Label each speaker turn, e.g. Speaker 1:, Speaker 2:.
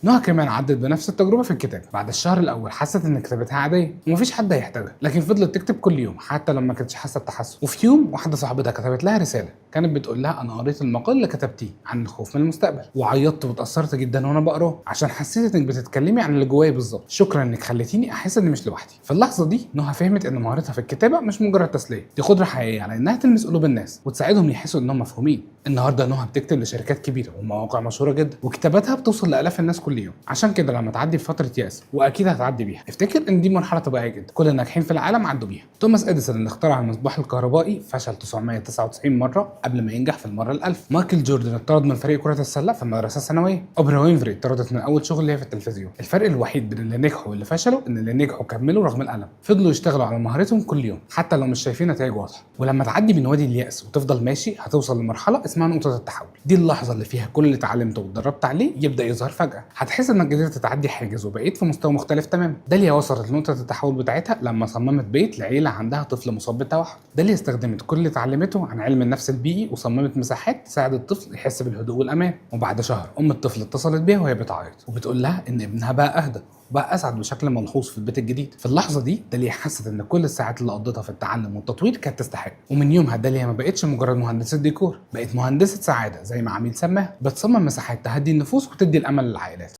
Speaker 1: نهى كمان عدت بنفس التجربة في الكتاب. بعد الشهر الأول حست إن كتابتها عادية ومفيش حد هيحتاجها، لكن فضلت تكتب كل يوم حتى لما كانتش حاسة بتحسن. وفي يوم واحدة صاحبتها كتبت لها رسالة كانت بتقول لها أنا قريت المقال اللي كتبتيه عن الخوف من المستقبل، وعيطت واتأثرت جدا وأنا بقراه عشان حسيت إنك بتتكلمي عن اللي جوايا بالظبط. شكرا إنك خليتيني أحس إني مش لوحدي. في اللحظة دي نهى فهمت إن مهارتها في الكتابة مش مجرد تسلية، دي قدرة حقيقية على إنها تلمس قلوب الناس وتساعدهم يحسوا إنهم مفهومين. النهارده نهى بتكتب لشركات كبيره ومواقع مشهوره جدا، وكتاباتها بتوصل لالاف الناس كل يوم. عشان كده لما تعدي بفتره يأس، واكيد هتعدي بيها، افتكر ان دي مرحله طبيعيه جدا كل الناجحين في العالم عدوا بيها. توماس اديسون اللي اخترع المصباح الكهربائي فشل 999 مره قبل ما ينجح في المره الألف. مايكل جوردن اتطرد من فريق كره السله في المدرسه الثانويه. اوبرا وينفري اتطردت من اول شغل ليها في التلفزيون. الفرق الوحيد بين اللي نجحوا واللي فشلوا ان اللي نجحوا كملوا رغم الالم، فضلوا يشتغلوا على مهارتهم كل يوم حتى لو مش شايفين نتائج واضحه. ولما تعدي من وادي اليأس وتفضل ماشي هتوصل لمرحله اسمها نقطه التحول. دي اللحظه اللي فيها كل اللي اتعلمته واتدربت عليه يبدا يظهر فجاه. هتحس انك قدرت تعدي حاجز وبقيت في مستوى مختلف تماما. داليا وصلت لنقطه التحول بتاعتها لما صممت بيت لعيله عندها طفل مصاب بالتوحد. داليا استخدمت كل اللي اتعلمته عن علم النفس البيئي وصممت مساحات تساعد الطفل يحس بالهدوء والامان. وبعد شهر ام الطفل اتصلت بيها وهي بتعيط وبتقول لها ان ابنها بقى اهدى وبقى اسعد بشكل ملحوظ في البيت الجديد. في اللحظه دي داليا حست ان كل الساعات اللي قضتها في التعلم والتطوير كانت تستحق. ومن يومها داليا ما بقتش مجرد مهندسه ديكور، بقت مهندسه سعاده زي ما عميل سماها، بتصمم مساحات تهدي النفوس وتدي الامل للعائلات.